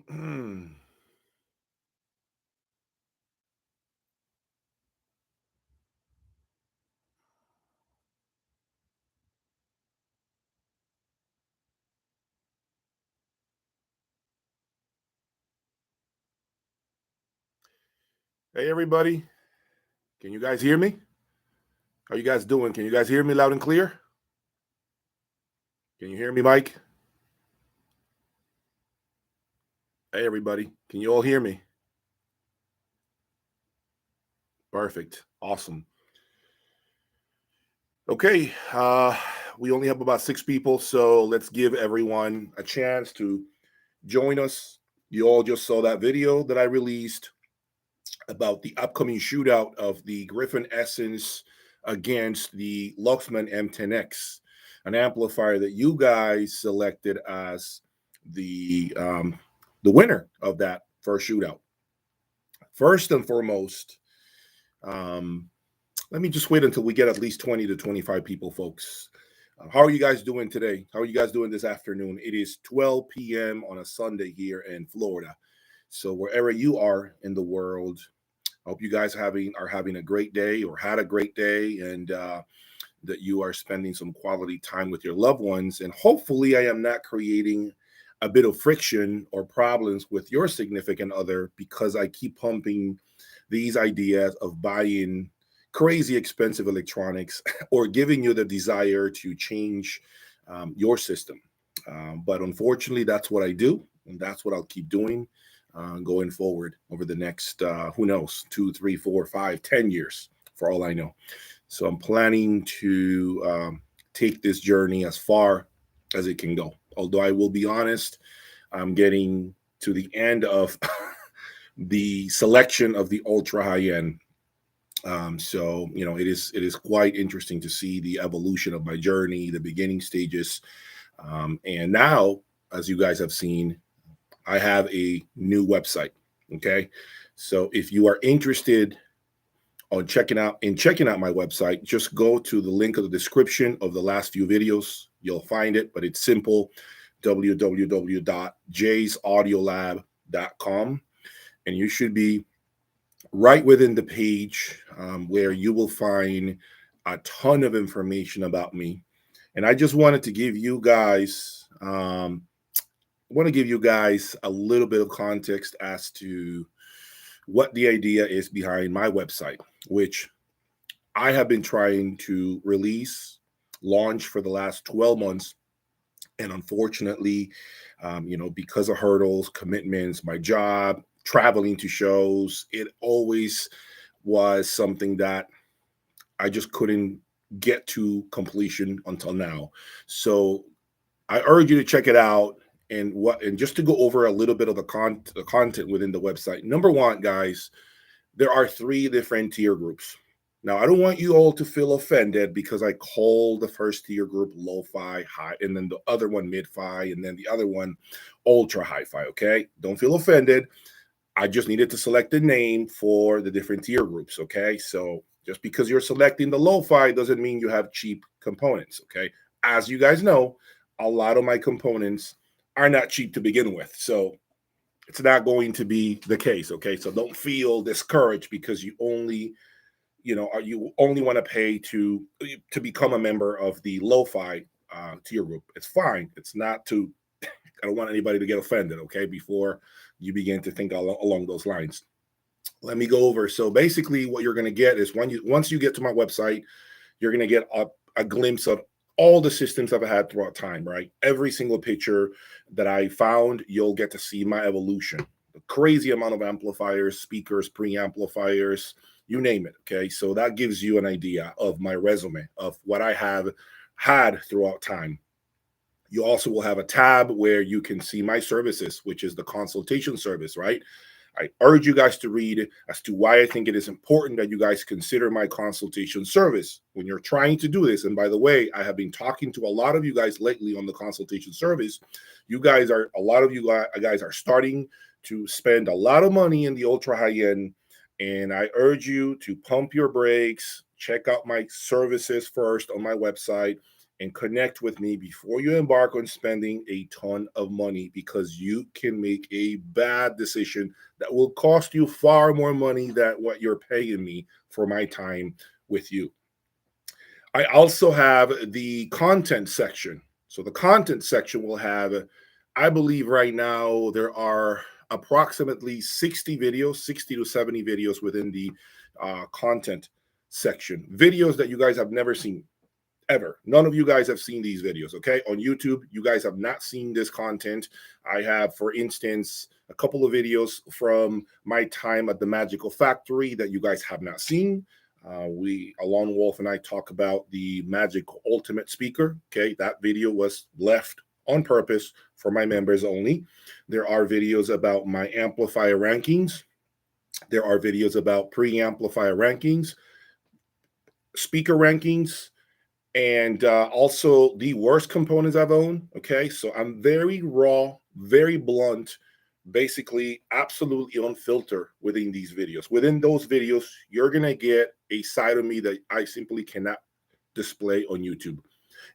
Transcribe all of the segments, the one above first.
Hey, everybody. Can you guys hear me? How you guys doing? Can you guys hear me loud and clear? Can you hear me, Mike? Hey, everybody. Can you all hear me? Perfect. Awesome. Okay. We only have about 6 people, so let's give everyone a chance to join us. You all just saw that video that I released about the upcoming shootout of the Griffin Essence against the Luxman M10X, an amplifier that you guys selected as the winner of that first shootout. First and foremost, um, let me just wait until we get at least 20 to 25 people, folks. How are you guys doing today? How are you guys doing this afternoon? It is 12 p.m. on a Sunday here in Florida. So wherever you are in the world, I hope you guys are having a great day or had a great day, and that you are spending some quality time with your loved ones. And hopefully, I am not creating a bit of friction or problems with your significant other because I keep pumping these ideas of buying crazy expensive electronics or giving you the desire to change your system. But unfortunately, that's what I do, and that's what I'll keep doing going forward over the next, who knows, 2, 3, 4, 5, 10 years, for all I know. So I'm planning to take this journey as far as it can go. Although I will be honest, I'm getting to the end of the selection of the ultra high end. So it is quite interesting to see the evolution of my journey, the beginning stages, and now, as you guys have seen, I have a new website. Okay, so if you are interested on checking out my website, just go to the link of the description of the last few videos. You'll find it, but it's simple: www.jayaudiolab.com, and you should be right within the page where you will find a ton of information about me. And I just wanted to give you guys a little bit of context as to what the idea is behind my website, which I have been trying to launch for the last 12 months. And unfortunately, because of hurdles, commitments, my job, traveling to shows, it always was something that I just couldn't get to completion until now. So I urge you to check it out, and just to go over a little bit of the content within the website. Number one, guys, there are 3 different tier groups. Now, I don't want you all to feel offended because I call the first tier group low-fi high, and then the other one mid-fi, and then the other one ultra hi-fi. Okay, don't feel offended. I just needed to select a name for the different tier groups. Okay, so just because you're selecting the lo-fi doesn't mean you have cheap components. Okay, as you guys know, a lot of my components are not cheap to begin with, so it's not going to be the case. Okay, so don't feel discouraged because you only want to pay to become a member of the lo-fi tier group. It's fine. It's not to I don't want anybody to get offended, okay, before you begin to think along those lines. Let me go over. So basically, what you're going to get is once you get to my website, you're going to get a glimpse of all the systems I've had throughout time, right? Every single picture that I found, you'll get to see my evolution. The crazy amount of amplifiers, speakers, preamplifiers, you name it, okay? So that gives you an idea of my resume, of what I have had throughout time. You also will have a tab where you can see my services, which is the consultation service, right? I urge you guys to read as to why I think it is important that you guys consider my consultation service when you're trying to do this. And by the way, I have been talking to a lot of you guys lately on the consultation service. A lot of you guys are starting to spend a lot of money in the ultra high end. And I urge you to pump your brakes, check out my services first on my website, and connect with me before you embark on spending a ton of money, because you can make a bad decision that will cost you far more money than what you're paying me for my time with you. I also have the content section. So the content section will have, I believe right now there are approximately 60 videos, 60 to 70 videos within the content section. Videos that you guys have never seen ever. None of you guys have seen these videos, okay? On YouTube, you guys have not seen this content. I have, for instance, a couple of videos from my time at the Magical Factory that you guys have not seen. Alon Wolf and I talk about the Magic Ultimate Speaker, okay? That video was left on purpose for my members only. There are videos about my amplifier rankings. There are videos about pre-amplifier rankings, speaker rankings, and also the worst components I've owned. Okay, so I'm very raw, very blunt, basically absolutely unfiltered within these videos. Within those videos, you're gonna get a side of me that I simply cannot display on YouTube.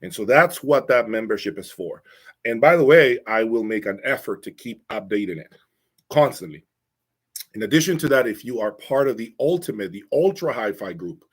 And so that's what that membership is for. And by the way, I will make an effort to keep updating it constantly. In addition to that, if you are part of the ultimate, the ultra hi-fi group,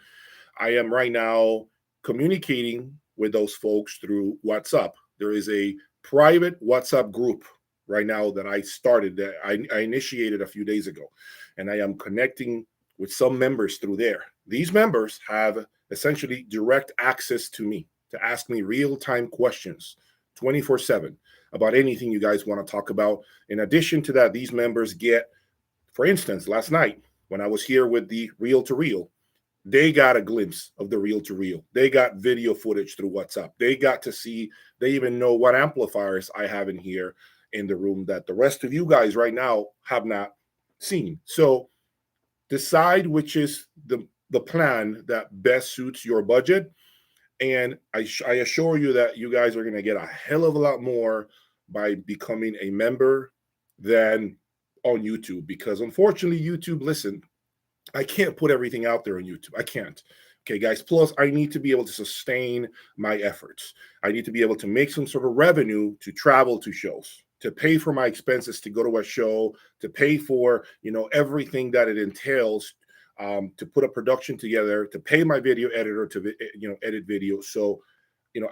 I am right now communicating with those folks through WhatsApp. There is a private WhatsApp group right now that I started, that I initiated a few days ago, and I am connecting with some members through there. These members have essentially direct access to me to ask me real-time questions 24/7 about anything you guys want to talk about. In addition to that, these members get, for instance, last night when I was here with the reel to reel, they got a glimpse of the reel to reel. They got video footage through WhatsApp. They got to see, they even know what amplifiers I have in here in the room that the rest of you guys right now have not seen. So decide which is the plan that best suits your budget. And I assure you that you guys are going to get a hell of a lot more by becoming a member than on YouTube, because unfortunately YouTube, listen, I can't put everything out there on YouTube. I can't. Okay, guys. Plus, I need to be able to sustain my efforts. I need to be able to make some sort of revenue to travel to shows, to pay for my expenses to go to a show, to pay for, everything that it entails, to put a production together, to pay my video editor to, edit video. So,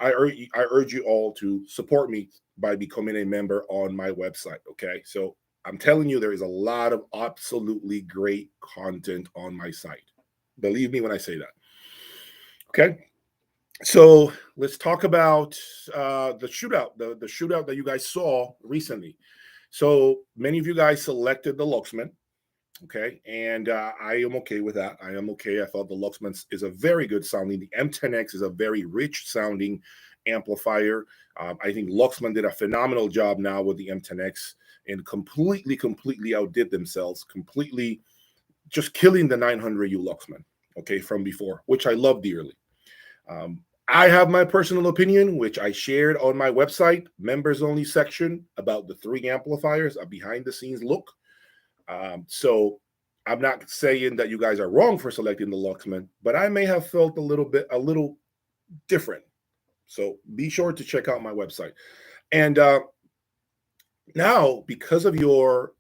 I urge you all to support me by becoming a member on my website. Okay, so I'm telling you, there is a lot of absolutely great content on my site. Believe me when I say that. Okay, so let's talk about the shootout, the shootout that you guys saw recently. So many of you guys selected the Luxman. Okay, and I am okay with that. I am okay. I thought the Luxman is a very good sounding. The M10X is a very rich sounding amplifier. I think Luxman did a phenomenal job now with the M10X and completely outdid themselves, completely just killing the 900U Luxman, okay, from before, which I love dearly. I have my personal opinion, which I shared on my website, members only section, about the three amplifiers, a behind the scenes look. So I'm not saying that you guys are wrong for selecting the Luxman, but I may have felt a little different. So be sure to check out my website. And now, because of your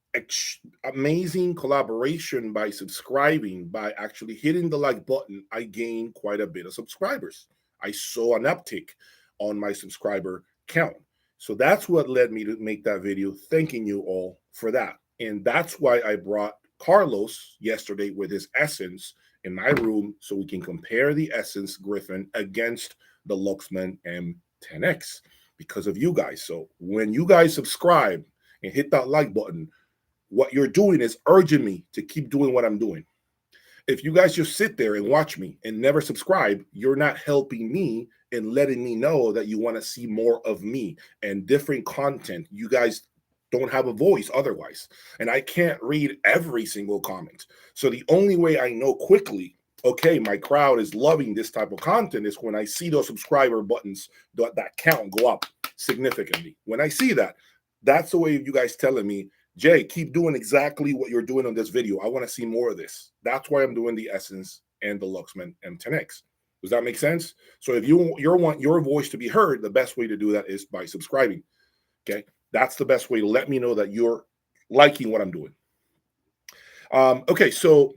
amazing collaboration by subscribing, by actually hitting the like button, I gained quite a bit of subscribers. I saw an uptick on my subscriber count. So that's what led me to make that video, thanking you all for that. And that's why I brought Carlos yesterday with his Essence in my room, so we can compare the Essence Griffin against the Luxman M10X, because of you guys. So when you guys subscribe and hit that like button, what you're doing is urging me to keep doing what I'm doing. If you guys just sit there and watch me and never subscribe, you're not helping me and letting me know that you want to see more of me and different content. You guys don't have a voice otherwise. And I can't read every single comment. So the only way I know quickly, okay, my crowd is loving this type of content, is when I see those subscriber buttons, that count go up significantly. When I see that, that's the way of you guys telling me, Jay, keep doing exactly what you're doing on this video. I want to see more of this. That's why I'm doing the Essence and the Luxman M10X. Does that make sense? So if you want your voice to be heard, the best way to do that is by subscribing. Okay, that's the best way to let me know that you're liking what I'm doing. Okay, so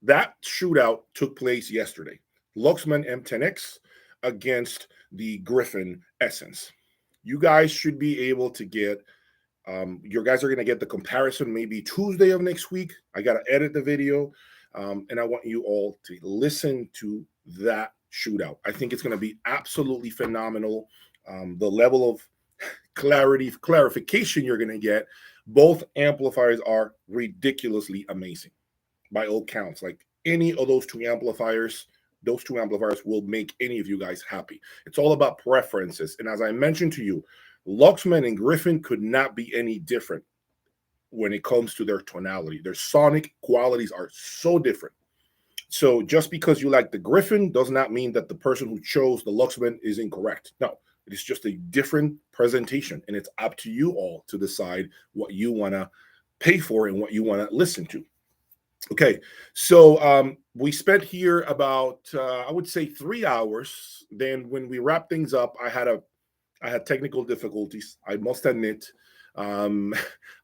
that shootout took place yesterday. Luxman M10X against the Griffin Essence. You guys should be able to get, your guys are going to get the comparison maybe Tuesday of next week. I got to edit the video, and I want you all to listen to that shootout. I think it's going to be absolutely phenomenal. The level of clarification you're going to get, both amplifiers are ridiculously amazing by all counts. Like any of those two amplifiers will make any of you guys happy. It's all about preferences. And as I mentioned to you, Luxman and Griffin could not be any different when it comes to their tonality. Their sonic qualities are so different. So just because you like the Griffin does not mean that the person who chose the Luxman is incorrect. No, it is just a different presentation, and it's up to you all to decide what you want to pay for and what you want to listen to. Okay, so we spent here about I would say 3 hours. Then when we wrapped things up, I had technical difficulties, I must admit. A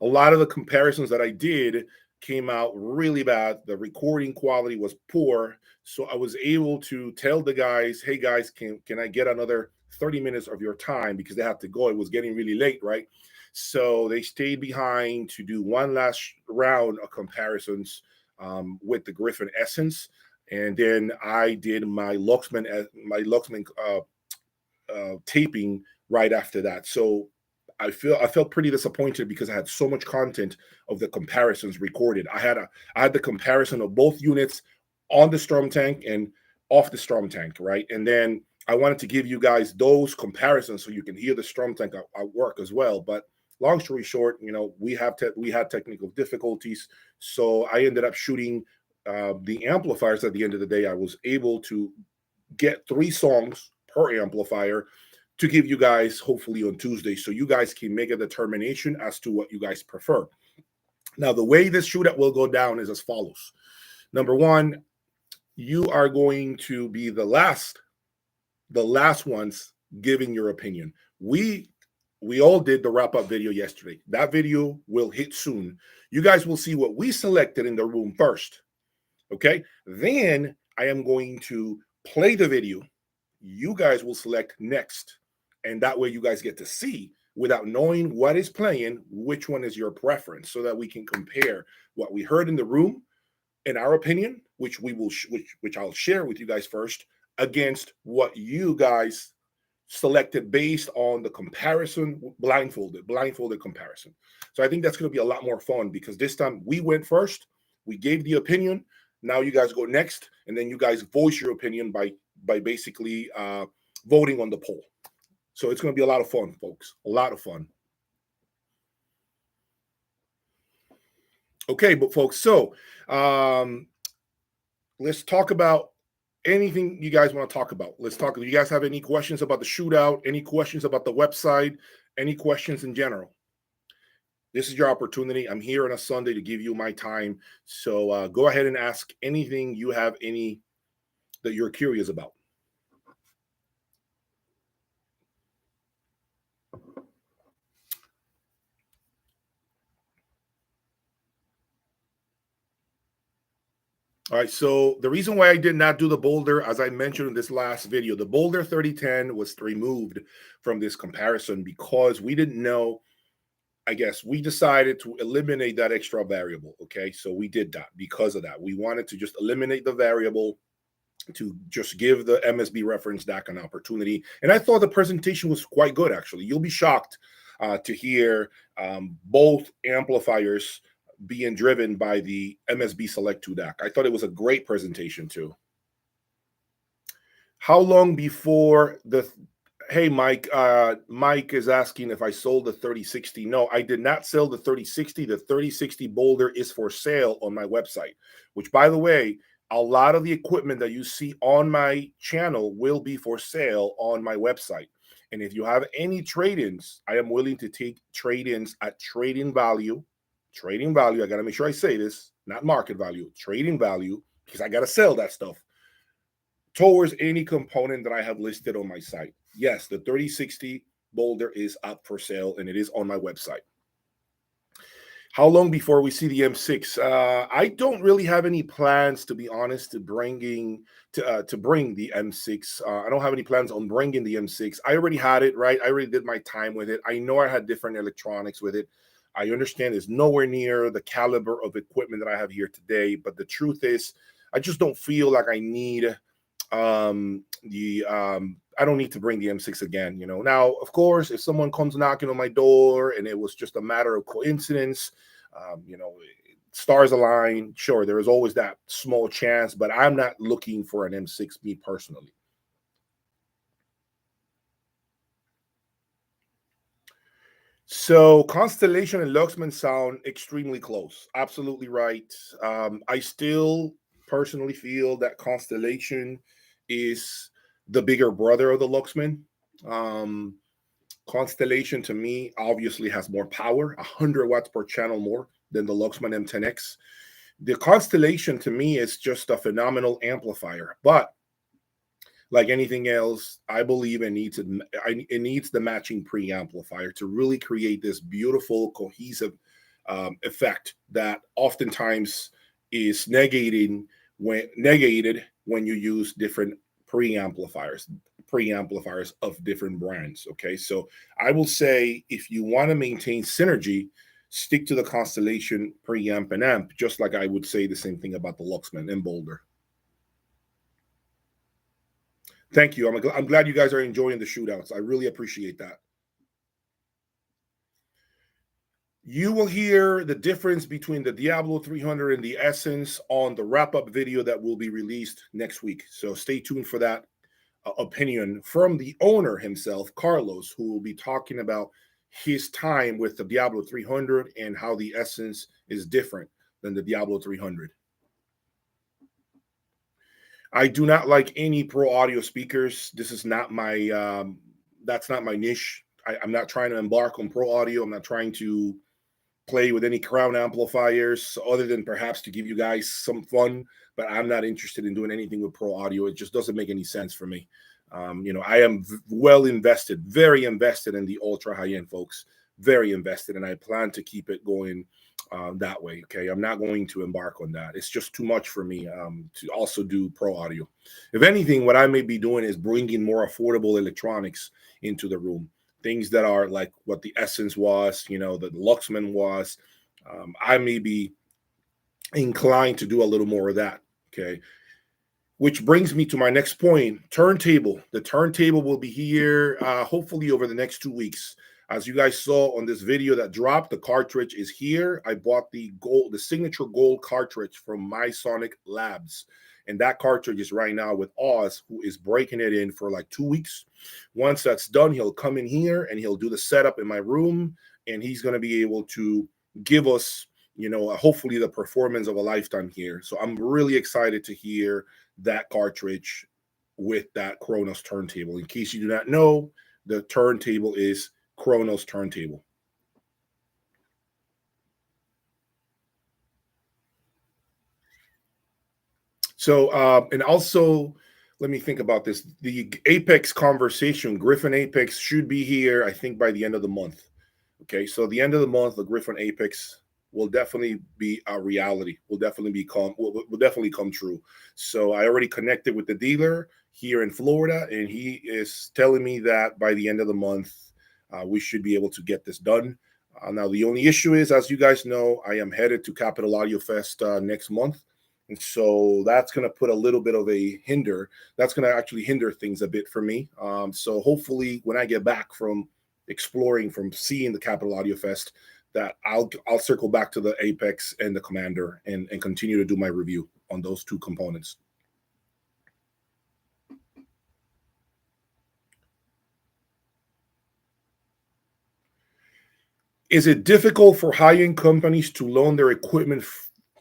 lot of the comparisons that I did came out really bad. The recording quality was poor, so I was able to tell the guys, hey guys, can I get another 30 minutes of your time, because they had to go. It was getting really late, right? So they stayed behind to do one last round of comparisons with the Griffin Essence, and then I did my Luxman taping right after that. So I felt pretty disappointed because I had so much content of the comparisons recorded. I had the comparison of both units on the Strom tank and off the Strom tank, right? And then I wanted to give you guys those comparisons so you can hear the Strom tank at work as well. But long story short, we had technical difficulties, so I ended up shooting the amplifiers. At the end of the day, I was able to get 3 songs per amplifier to give you guys hopefully on Tuesday, so you guys can make a determination as to what you guys prefer. Now, the way this shootout will go down is as follows. Number 1, you are going to be the last ones giving your opinion. We all did the wrap-up video yesterday. That video will hit soon. You guys will see what we selected in the room first. Okay? Then I am going to play the video. You guys will select next. And that way you guys get to see, without knowing what is playing, which one is your preference, so that we can compare what we heard in the room, in our opinion, which I'll share with you guys first, against what you guys selected based on the comparison, blindfolded comparison. So I think that's going to be a lot more fun, because this time we went first, we gave the opinion. Now you guys go next, and then you guys voice your opinion by basically voting on the poll. So it's going to be a lot of fun, folks. A lot of fun. Okay, but folks, so let's talk about anything you guys want to talk about. Let's talk. Do you guys have any questions about the shootout? Any questions about the website? Any questions in general? This is your opportunity. I'm here on a Sunday to give you my time. So go ahead and ask anything you have that you're curious about. All right, so the reason why I did not do the Boulder, as I mentioned in this last video, the Boulder 3010 was removed from this comparison because we didn't know. I guess we decided to eliminate that extra variable. Okay, so we did that because of that. We wanted to just eliminate the variable to just give the MSB reference DAC an opportunity. And I thought the presentation was quite good, actually. You'll be shocked to hear both amplifiers being driven by the MSB Select 2 DAC. I thought it was a great presentation too. How long before the... Hey, Mike. Mike is asking if I sold the 3060. No, I did not sell the 3060. The 3060 Boulder is for sale on my website, which, by the way, a lot of the equipment that you see on my channel will be for sale on my website. And if you have any trade-ins, I am willing to take trade-ins at trading value. Trading value, I got to make sure I say this, not market value, trading value, because I got to sell that stuff. towards any component that I have listed on my site. Yes, the 3060 boulder is up for sale and it is on my website. How long before we see the M6? I don't really have any plans, to be honest, to bring the M6. I don't have any plans on bringing the M6. I already had it, right? I already did my time with it. I know I had different electronics with it. I understand it's nowhere near the caliber of equipment that I have here today. But the truth is, I just don't feel like I need I don't need to bring the M6 again. Now, of course, if someone comes knocking on my door and it was just a matter of coincidence, stars align, sure, there is always that small chance, but I'm not looking for an M6, me personally. So Constellation and Luxman sound extremely close. Absolutely right. I still personally feel that Constellation is the bigger brother of the Luxman. Constellation to me obviously has more power, 100 watts per channel more than the Luxman M10X. The Constellation to me is just a phenomenal amplifier, but like anything else, I believe it needs the matching preamplifier to really create this beautiful, cohesive effect that oftentimes is negated when you use different preamplifiers of different brands. Okay, so I will say if you want to maintain synergy, stick to the Constellation preamp and amp, just like I would say the same thing about the Luxman and Boulder. Thank you. I'm glad you guys are enjoying the shootouts. I really appreciate that. You will hear the difference between the Diablo 300 and the Essence on the wrap-up video that will be released next week. So stay tuned for that opinion from the owner himself, Carlos, who will be talking about his time with the Diablo 300 and how the Essence is different than the Diablo 300. I do not like any pro audio speakers. This is not my that's not my niche. I'm not trying to embark on pro audio. I'm not trying to play with any crown amplifiers other than perhaps to give you guys some fun, but I'm not interested in doing anything with pro audio. It just doesn't make any sense for me. I am well invested, very invested in the ultra high end, folks, very invested, and I plan to keep it going that way. Okay, I'm not going to embark on that. It's just too much for me to also do pro audio. If anything, what I may be doing is bringing more affordable electronics into the room, things that are like what the Essence was, the Luxman was. I may be inclined to do a little more of that. Okay, which brings me to my next point: turntable. The turntable will be here hopefully over the next 2 weeks. As you guys saw on this video that dropped, the cartridge is here. I bought the signature gold cartridge from MySonic Labs. And that cartridge is right now with Oz, who is breaking it in for like 2 weeks. Once that's done, he'll come in here and he'll do the setup in my room. And he's going to be able to give us, hopefully the performance of a lifetime here. So I'm really excited to hear that cartridge with that Kronos turntable. In case you do not know, the turntable is Kronos turntable. So, and also, let me think about this. The Apex conversation, Griffin Apex should be here, I think, by the end of the month. Okay, so the end of the month, the Griffin Apex will definitely be a reality. Will definitely come true. So I already connected with the dealer here in Florida, and he is telling me that by the end of the month, we should be able to get this done. Now, the only issue is, as you guys know, I am headed to Capital Audio Fest next month. And so that's going to put a little bit of a hinder. That's going to actually hinder things a bit for me. So hopefully when I get back from exploring, from seeing the Capital Audio Fest, that I'll circle back to the Apex and the Commander and continue to do my review on those two components. Is it difficult for high-end companies to loan their equipment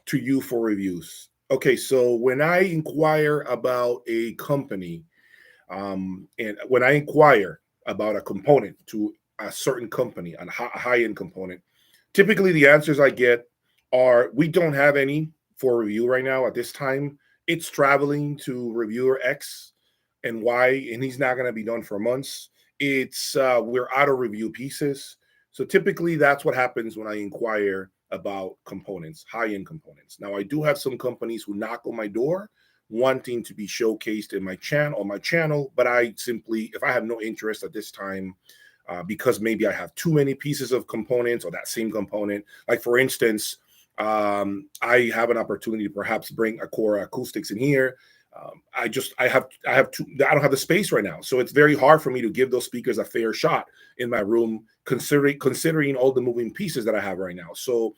to you for reviews? Okay, so when I inquire about a company, and when I inquire about a component to a certain company, a high-end component, typically the answers I get are, we don't have any for review right now at this time, It's traveling to reviewer X and Y, and he's not going to be done for months. It's we're out of review pieces. So typically that's what happens when I inquire about components, high-end components. Now I do have some companies who knock on my door wanting to be showcased in my channel, but I simply, if I have no interest at this time, because maybe I have too many pieces of components or that same component. Like for instance, I have an opportunity to perhaps bring a core acoustics in here. I have two, I don't have the space right now, so it's very hard for me to give those speakers a fair shot in my room, considering all the moving pieces that I have right now. So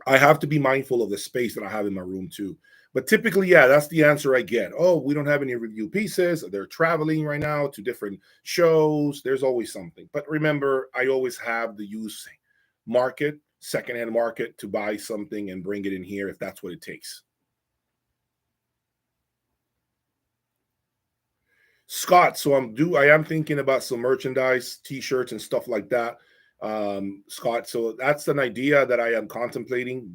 I have to be mindful of the space that I have in my room too. But typically, yeah, that's the answer I get. Oh, we don't have any review pieces. They're traveling right now to different shows. There's always something. But remember, I always have the used market, secondhand market to buy something and bring it in here if that's what it takes. Scott, so I am thinking about some merchandise, t-shirts and stuff like that. Scott, so that's an idea that I am contemplating,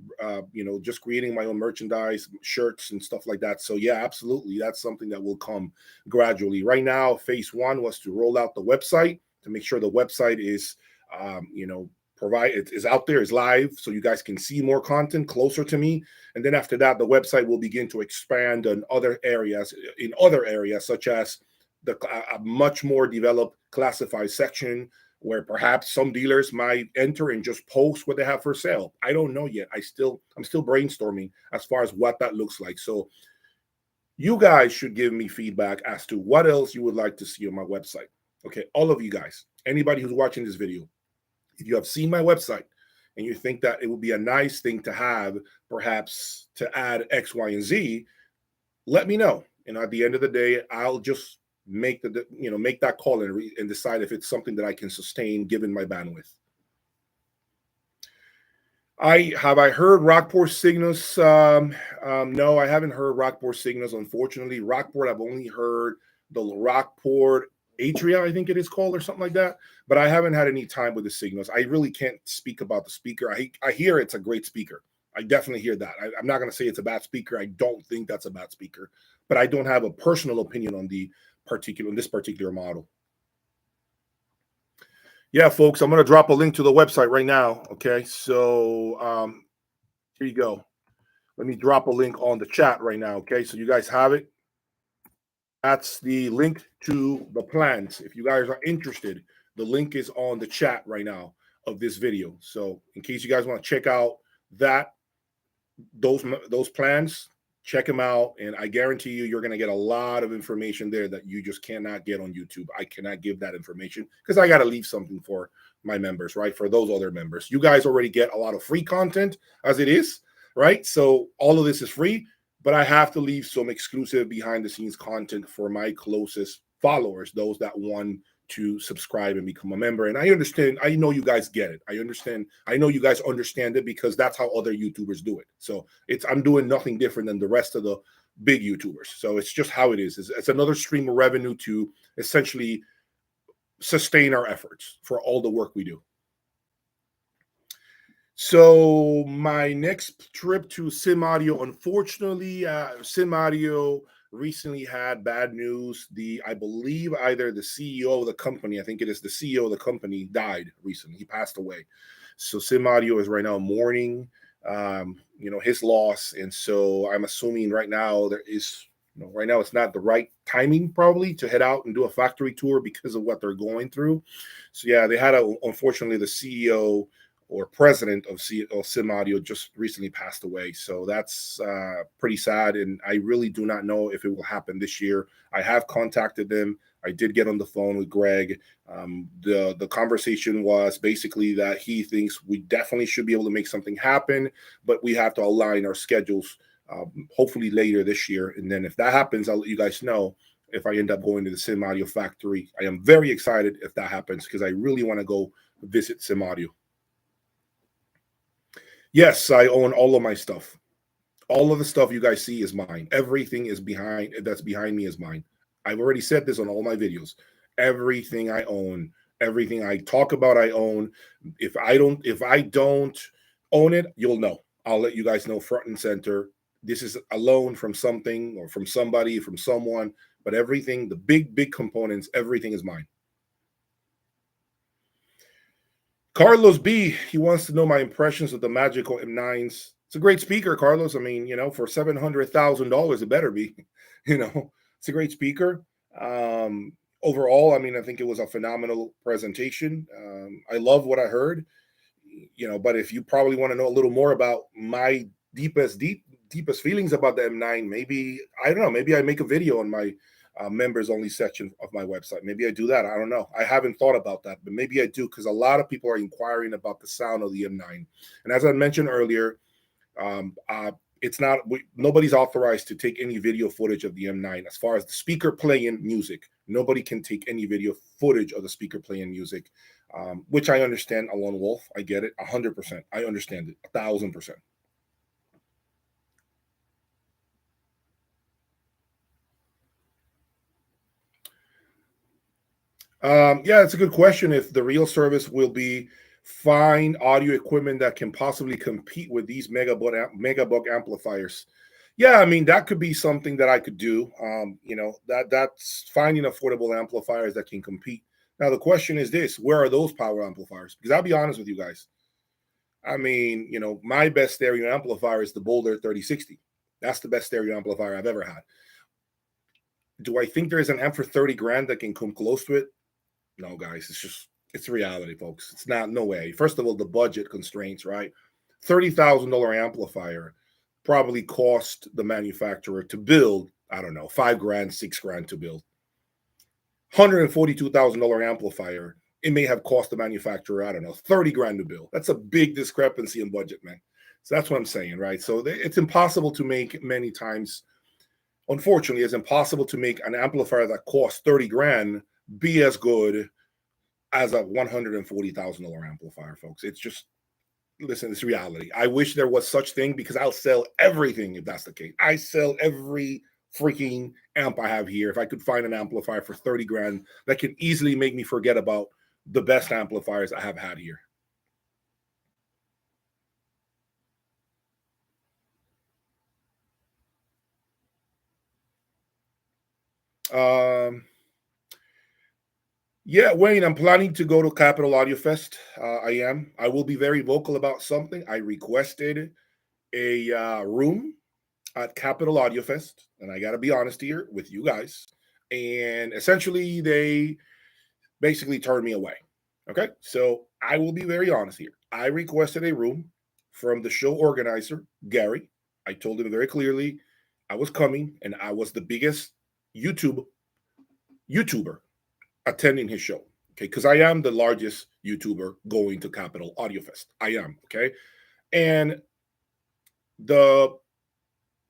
just creating my own merchandise, shirts and stuff like that. So yeah, absolutely. That's something that will come gradually. Right now, phase one was to roll out the website to make sure the website is, it is out there, is live, so you guys can see more content closer to me. And then after that, the website will begin to expand in other areas, such as a much more developed classified section where perhaps some dealers might enter and just post what they have for sale. I don't know yet. I'm still brainstorming as far as what that looks like. So you guys should give me feedback as to what else you would like to see on my website. Okay, all of you guys, anybody who's watching this video, if you have seen my website and you think that it would be a nice thing to have, perhaps to add X, Y, and Z, let me know. And at the end of the day, I'll just make that call and decide if it's something that I can sustain given my bandwidth. I heard Rockport signals. No, I haven't heard Rockport signals. Unfortunately, Rockport, I've only heard the Rockport Atria, I think it is called, or something like that. But I haven't had any time with the signals. I really can't speak about the speaker. I hear it's a great speaker. I definitely hear that. I'm not going to say it's a bad speaker. I don't think that's a bad speaker, but I don't have a personal opinion on this particular model. Yeah, folks, I'm going to drop a link to the website right now. Okay, so here you go. Let me drop a link on the chat right now. Okay, so you guys have it. That's the link to the plans. If you guys are interested, the link is on the chat right now of this video. So in case you guys want to check out those plans, check them out, and I guarantee you're going to get a lot of information there that you just cannot get on YouTube. I cannot give that information because I got to leave something for my members, right? For those other members. You guys already get a lot of free content as it is, right? So all of this is free, but I have to leave some exclusive behind the scenes content for my closest followers, those that want to subscribe and become a member. And I understand, I know you guys get it. I know you guys understand it because that's how other YouTubers do it. So I'm doing nothing different than the rest of the big YouTubers. So it's just how it is. It's another stream of revenue to essentially sustain our efforts for all the work we do. So my next trip to Sim Audio, unfortunately, Sim Audio recently had bad news. I believe either the CEO of the company, I think it is the CEO of the company, died recently. He passed away. So Sim Audio is right now mourning, his loss. And so I'm assuming right now right now it's not the right timing probably to head out and do a factory tour because of what they're going through. So yeah, they had unfortunately the CEO or president of Sim Audio just recently passed away. So that's pretty sad. And I really do not know if it will happen this year. I have contacted them. I did get on the phone with Greg. The conversation was basically that he thinks we definitely should be able to make something happen, but we have to align our schedules hopefully later this year. And then if that happens, I'll let you guys know if I end up going to the Sim Audio factory. I am very excited if that happens because I really want to go visit Sim Audio. Yes, I own all of my stuff. All of the stuff you guys see is mine. Everything that's behind me is mine. I've already said this on all my videos. Everything I own, everything I talk about, I own. If I don't own it, you'll know. I'll let you guys know front and center. this is a loan from something or from somebody, from someone, but everything, the big components, everything is mine. Carlos B, he wants to know my impressions of the Magical M9s. It's a great speaker, Carlos. I mean, for $700,000, it better be. It's a great speaker. Overall, I mean, I think it was a phenomenal presentation. I love what I heard. But if you probably want to know a little more about my deepest feelings about the M9, maybe I don't know. Maybe I make a video on my members only section of my website. Maybe I do that. I don't know. I haven't thought about that, but maybe I do, because a lot of people are inquiring about the sound of the M9. And as I mentioned earlier, it's not, nobody's authorized to take any video footage of the M9 as far as the speaker playing music. Nobody can take any video footage of the speaker playing music, which I understand. A lone wolf, I get it 100%. I understand it 1,000%. Yeah, it's a good question. If the real service will be find audio equipment that can possibly compete with these megabuck amplifiers. Yeah, I mean, that could be something that I could do. That's finding affordable amplifiers that can compete. Now the question is this: where are those power amplifiers? Because I'll be honest with you guys. I mean, my best stereo amplifier is the Boulder 3060. That's the best stereo amplifier I've ever had. Do I think there's an amp for 30 grand that can come close to it? No, guys, it's reality, folks. It's not, no way. First of all, the budget constraints, right? $30,000 amplifier probably cost the manufacturer to build, I don't know, 5 grand, 6 grand to build. $142,000 amplifier, it may have cost the manufacturer, I don't know, 30 grand to build. That's a big discrepancy in budget, man. So that's what I'm saying, right? So it's impossible to make many times. Unfortunately, it's impossible to make an amplifier that costs 30 grand be as good as a $140,000 amplifier, folks. It's just, listen, it's reality. I wish there was such thing, because I'll sell everything if that's the case. I sell every freaking amp I have here if I could find an amplifier for 30 grand that can easily make me forget about the best amplifiers I have had here. Yeah, Wayne, I'm planning to go to Capital Audio Fest. I am. I will be very vocal about something. I requested a room at Capital Audio Fest, and I got to be honest here with you guys. And essentially, they basically turned me away. Okay, so I will be very honest here. I requested a room from the show organizer, Gary. I told him very clearly I was coming, and I was the biggest YouTuber attending his show. Okay, because I am the largest YouTuber going to Capital Audio Fest. I am. Okay, and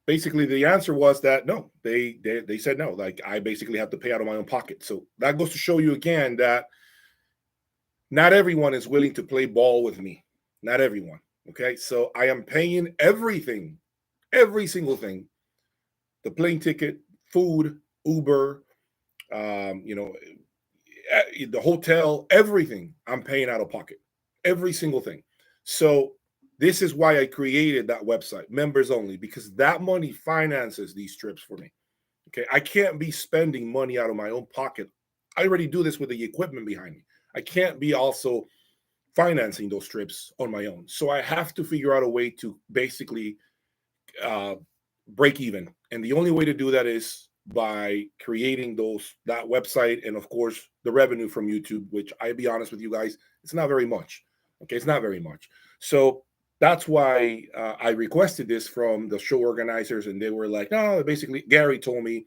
basically the answer was that no, they said no. Like, I basically have to pay out of my own pocket. So that goes to show you again that not everyone is willing to play ball with me. Not everyone. Okay, so I am paying everything, every single thing: the plane ticket, food, Uber, the hotel, everything. I'm paying out of pocket, every single thing. So this is why I created that website, members only, because that money finances these trips for me. Okay, I can't be spending money out of my own pocket. I already do this with the equipment behind me. I can't be also financing those trips on my own. So I have to figure out a way to basically break even. And the only way to do that is by creating that website, and of course the revenue from YouTube, which, I'll be honest with you guys, it's not very much. Okay, it's not very much. So that's why I requested this from the show organizers, and they were like, no. Basically, Gary told me,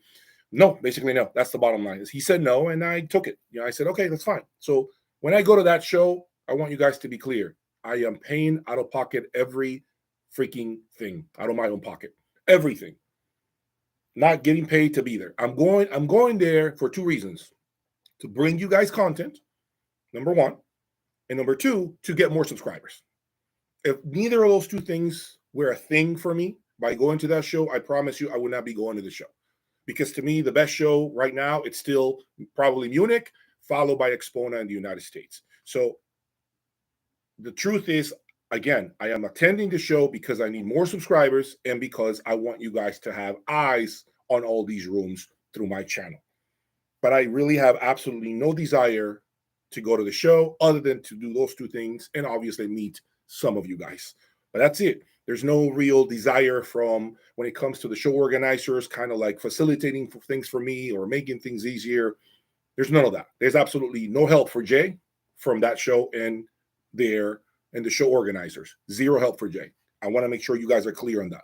no. Basically, no. That's the bottom line. He said no, and I took it. I said, okay, that's fine. So when I go to that show, I want you guys to be clear. I am paying out of pocket every freaking thing, out of my own pocket, everything. Not getting paid to be there. I'm going there for 2 reasons: to bring you guys content, number 1, and number 2, to get more subscribers. If neither of those 2 things were a thing for me by going to that show, I promise you I would not be going to the show. Because to me, the best show right now, it's still probably Munich, followed by Expona in the United States. So the truth is, Again, I am attending the show because I need more subscribers and because I want you guys to have eyes on all these rooms through my channel. But I really have absolutely no desire to go to the show other than to do those two things and obviously meet some of you guys. But that's it. There's no real desire from when it comes to the show organizers, kind of like facilitating things for me or making things easier. There's none of that. There's absolutely no help for Jay from that show and the show organizers. Zero help for Jay. I want to make sure you guys are clear on that.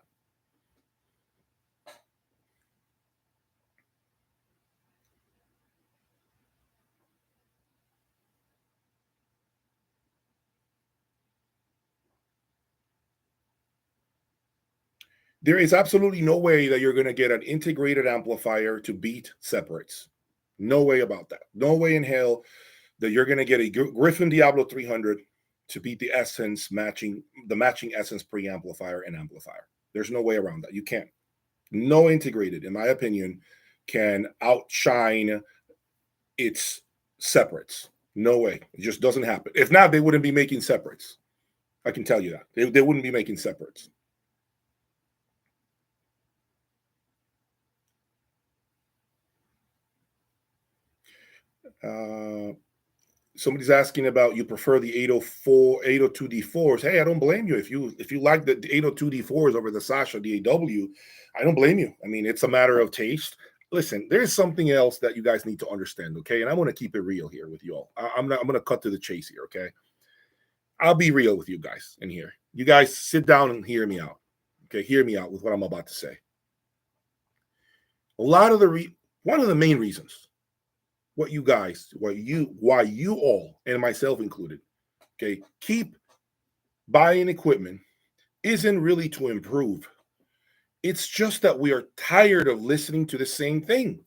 There is absolutely no way that you're going to get an integrated amplifier to beat separates. No way about that. No way in hell that you're going to get a Griffin Diablo 300 to beat the matching Essence preamplifier and amplifier. There's no way around that. You can't. No integrated, in my opinion, can outshine its separates. No way. It just doesn't happen. If not, they wouldn't be making separates. I can tell you that. They wouldn't be making separates. Somebody's asking about you prefer the 804, 802 D4s. Hey, I don't blame you. If you like the 802 D4s over the Sasha DAW, I don't blame you. I mean, it's a matter of taste. Listen, there's something else that you guys need to understand, okay? And I want to keep it real here with you all. I'm going to cut to the chase here, okay? I'll be real with you guys in here. You guys sit down and hear me out. Okay, hear me out with what I'm about to say. One of the main reasons why you all, and myself included, okay, keep buying equipment isn't really to improve. It's just that we are tired of listening to the same thing.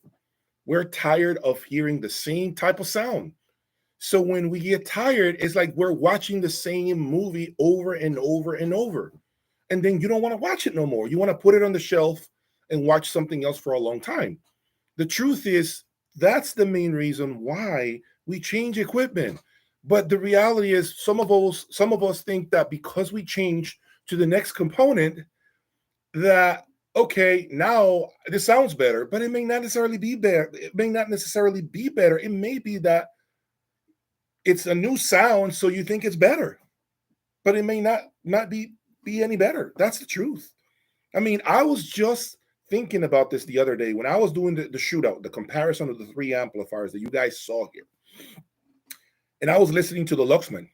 We're tired of hearing the same type of sound. So when we get tired, it's like we're watching the same movie over and over and over. And then you don't want to watch it no more. You want to put it on the shelf and watch something else for a long time. The truth is, that's the main reason why we change equipment. But the reality is some of us think that because we change to the next component, that okay, now this sounds better, but it may not necessarily be better. It may not necessarily be better. It may be that it's a new sound, so you think it's better, but it may not be any better. That's the truth. I mean, I was just thinking about this the other day when I was doing the shootout, the comparison of the three amplifiers that you guys saw here. And I was listening to the Luxman,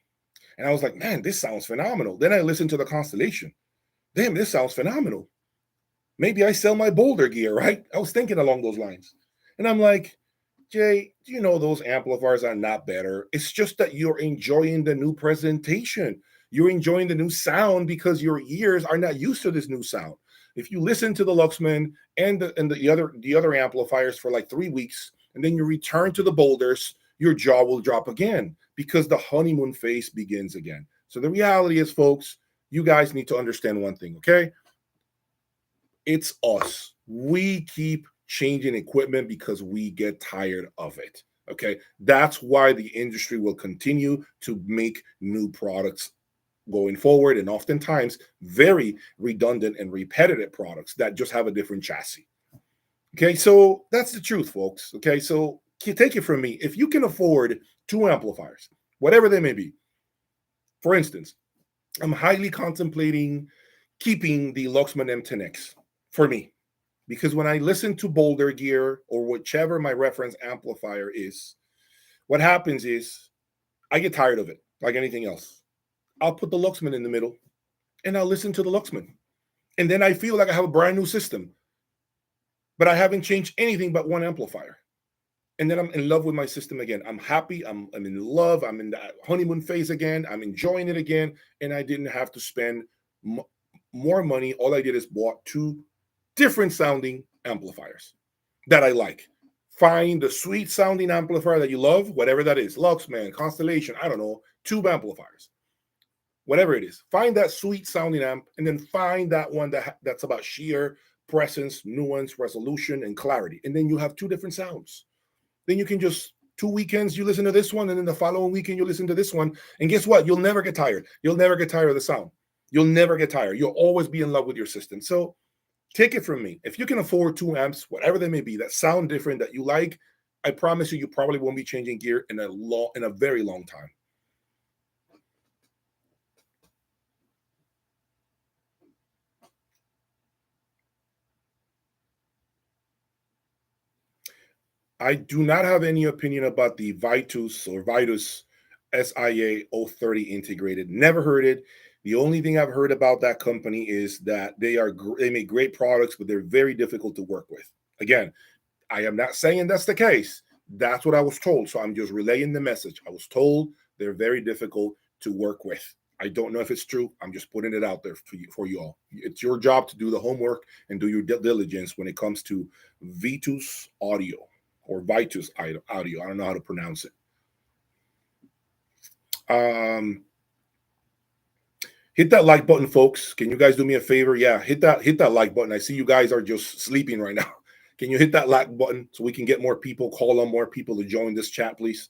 and I was like, man, this sounds phenomenal. Then I listened to the Constellation. Damn, this sounds phenomenal. Maybe I sell my Boulder gear, right? I was thinking along those lines. And I'm like, Jay, do you know those amplifiers are not better? It's just that you're enjoying the new presentation. You're enjoying the new sound because your ears are not used to this new sound. If you listen to the Luxman and the other amplifiers for like 3 weeks, and then you return to the Boulders, your jaw will drop again because the honeymoon phase begins again. So the reality is, folks, you guys need to understand one thing, okay? It's us. We keep changing equipment because we get tired of it, okay? That's why the industry will continue to make new products going forward, and oftentimes very redundant and repetitive products that just have a different chassis. Okay, so that's the truth, folks. Okay, so take it from me. If you can afford 2 amplifiers, whatever they may be, for instance, I'm highly contemplating keeping the Luxman M10X for me, because when I listen to Boulder gear or whichever my reference amplifier is, what happens is I get tired of it, like anything else. I'll put the Luxman in the middle and I'll listen to the Luxman. And then I feel like I have a brand new system, but I haven't changed anything but one amplifier. And then I'm in love with my system again. I'm happy. I'm in love. I'm in that honeymoon phase again. I'm enjoying it again. And I didn't have to spend more money. All I did is bought 2 different sounding amplifiers that I like. Find the sweet sounding amplifier that you love, whatever that is, Luxman, Constellation, I don't know, tube amplifiers. Whatever it is, find that sweet sounding amp, and then find that one that's about sheer presence, nuance, resolution, and clarity. And then you have 2 different sounds. Then you can just 2 weekends you listen to this one, and then the following weekend you listen to this one. And guess what? You'll never get tired. You'll never get tired of the sound. You'll never get tired. You'll always be in love with your system. So take it from me. If you can afford 2 amps, whatever they may be, that sound different, that you like, I promise you, you probably won't be changing gear in a very long time. I do not have any opinion about the Vitus SIA 030 integrated. Never heard it. The only thing I've heard about that company is that they make great products, but they're very difficult to work with. Again, I am not saying that's the case. That's what I was told. So I'm just relaying the message. I was told they're very difficult to work with. I don't know if it's true. I'm just putting it out there for you all. It's your job to do the homework and do your diligence when it comes to Vitus Audio or Vitus Audio. I don't know how to pronounce it. Hit that like button, folks. Can you guys do me a favor? Yeah, hit that like button. I see you guys are just sleeping right now. Can you hit that like button so we can get more people, call on more people to join this chat, please?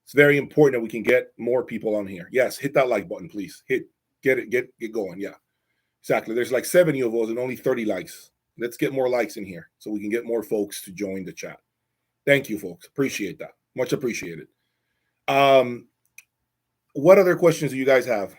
It's very important that we can get more people on here. Yes, hit that like button, please. Get going. Yeah, exactly. There's like 70 of us and only 30 likes. Let's get more likes in here so we can get more folks to join the chat. Thank you, folks. Appreciate that. Much appreciated. What other questions do you guys have?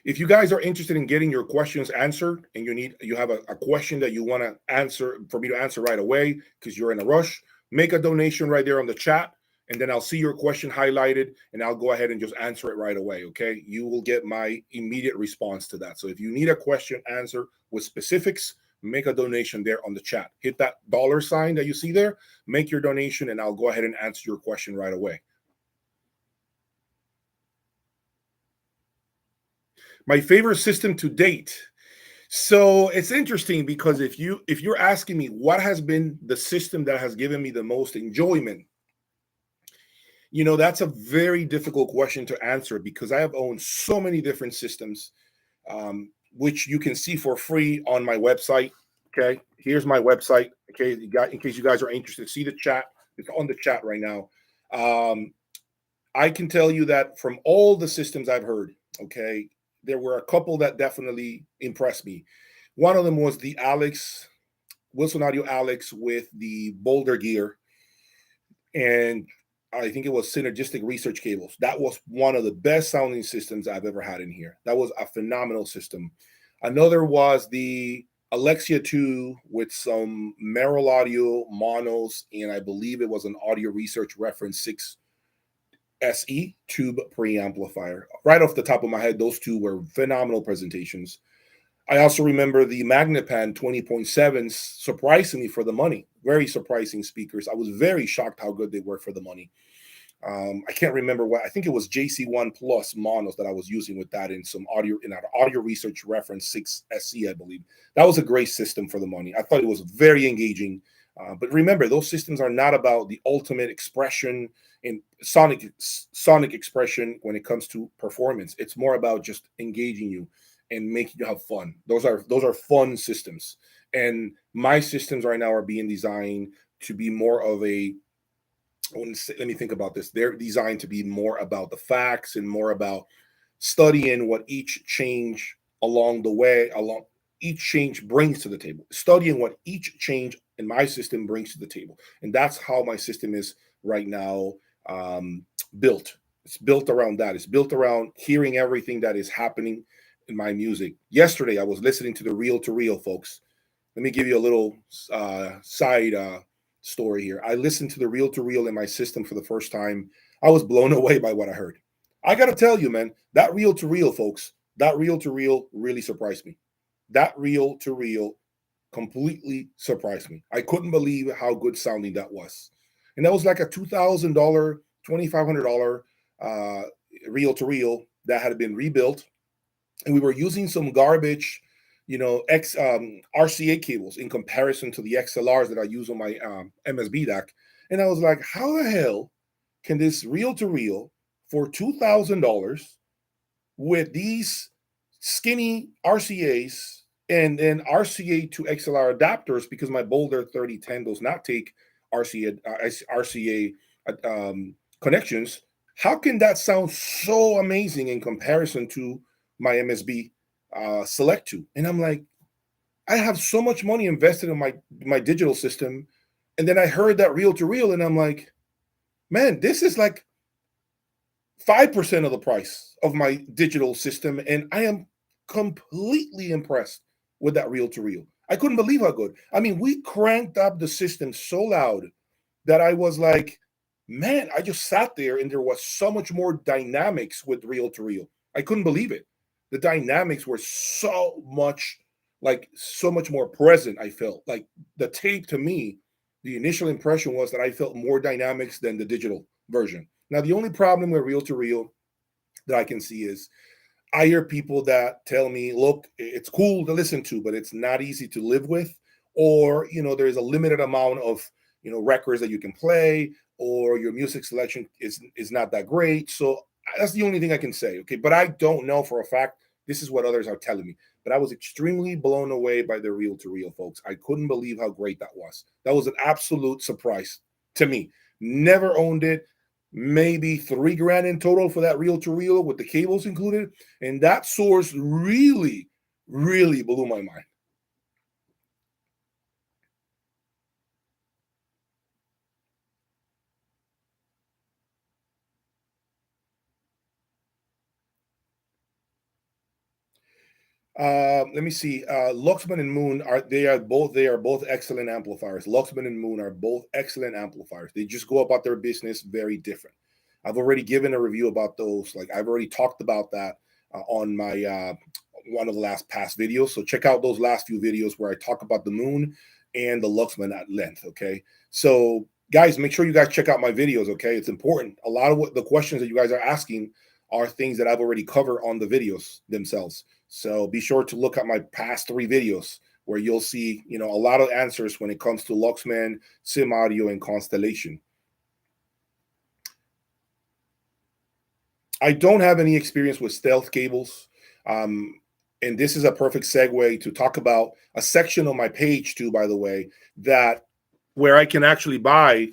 If you guys are interested in getting your questions answered and you have a question that you want to answer for me to answer right away because you're in a rush, make a donation right there on the chat, and then I'll see your question highlighted and I'll go ahead and just answer it right away. Okay, you will get my immediate response to that. So if you need a question answered with specifics, make a donation there on the chat. Hit that $sign that you see there, make your donation, and I'll go ahead and answer your question right away. My favorite system to date. So it's interesting because if you're asking me what has been the system that has given me the most enjoyment, that's a very difficult question to answer because I have owned so many different systems, which you can see for free on my website. Okay, here's my website. Okay, in case you guys are interested, see the chat. It's on the chat right now. I can tell you that from all the systems I've heard, okay, there were a couple that definitely impressed me. One of them was the Wilson Audio Alex with the Boulder gear, and I think it was synergistic research cables. That was one of the best sounding systems I've ever had in here. That was a phenomenal system. Another was the Alexia 2 with some Merrill Audio monos, and I believe it was an Audio Research Reference 6 SE tube preamplifier. Right off the top of my head, those two were phenomenal presentations. I also remember the Magnepan 20.7s, surprisingly for the money. Very surprising speakers. I was very shocked how good they were for the money. I can't remember what, I think it was JC1 Plus monos that I was using with that in an Audio Research Reference 6 SE, I believe. That was a great system for the money. I thought it was very engaging. But remember, those systems are not about the ultimate expression in sonic expression when it comes to performance. It's more about just engaging you and making you have fun. Those are fun systems. And my systems right now are being designed to be more of let me think about this. They're designed to be more about the facts and more about studying what each change each change brings to the table, studying what each change in my system brings to the table. And that's how my system is right now built. It's built around that. It's built around hearing everything that is happening in my music. Yesterday, I was listening to the Reel to Reel, folks. Let me give you a little side story here. I listened to the Reel to Reel in my system for the first time. I was blown away by what I heard. I got to tell you, man, that Reel to Reel, folks, that Reel to Reel really surprised me. That Reel to Reel completely surprised me. I couldn't believe how good sounding that was. And that was like a $2,000, $2,500 Reel to Reel that had been rebuilt. And we were using some garbage, RCA cables in comparison to the XLRs that I use on my MSB DAC. And I was like, how the hell can this Reel to Reel for $2,000 with these skinny RCAs and then RCA to XLR adapters, because my Boulder 3010 does not take RCA connections. How can that sound so amazing in comparison to my MSB Select 2? And I'm like, I have so much money invested in my digital system, and then I heard that reel to reel, and I'm like, man, this is like 5% of the price of my digital system, and I am completely impressed with that reel to reel. I couldn't believe how good. I mean, we cranked up the system so loud that I was like, man, I just sat there and there was so much more dynamics with reel to reel. I couldn't believe it. The dynamics were so much more present. I felt like the tape, to me, the initial impression was that I felt more dynamics than the digital version. Now, the only problem with reel to reel that I can see is I hear people that tell me, look, it's cool to listen to, but it's not easy to live with. Or, there's a limited amount of, records that you can play, or your music selection is not that great. So that's the only thing I can say. Okay. But I don't know for a fact. This is what others are telling me. But I was extremely blown away by the reel to reel, folks. I couldn't believe how great that was. That was an absolute surprise to me. Never owned it. Maybe $3,000 in total for that reel to reel with the cables included. And that source really, really blew my mind. Let me see. Luxman and Moon are both excellent amplifiers. Luxman and Moon are both excellent amplifiers. They just go about their business very different. I've already given a review about those. Like, I've already talked about that on my one of the last past videos. So check out those last few videos where I talk about the Moon and the Luxman at length. Okay. So guys, make sure you guys check out my videos. Okay. It's important. A lot of what the questions that you guys are asking are things that I've already covered on the videos themselves. So be sure to look at my past 3 videos where you'll see, a lot of answers when it comes to Luxman, Sim Audio, and Constellation. I don't have any experience with stealth cables. And this is a perfect segue to talk about a section on my page too, by the way, that where I can actually buy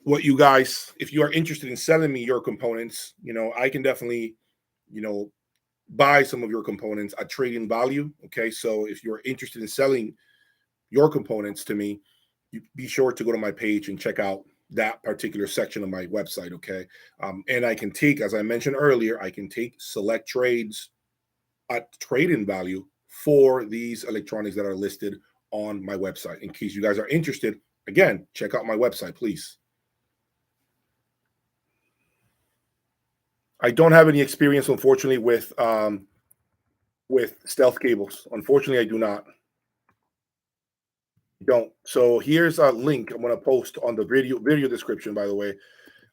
what you guys, if you are interested in selling me your components, I can definitely, buy some of your components at trading value. Okay. So if you're interested in selling your components to me, you be sure to go to my page and check out that particular section of my website. Okay. And I can take, as I mentioned earlier, I can take select trades at trade-in value for these electronics that are listed on my website. In case you guys are interested, again, check out my website, please. I don't have any experience, unfortunately, with stealth cables. Unfortunately, I do not. Don't. So here's a link I'm going to post on the video description. By the way,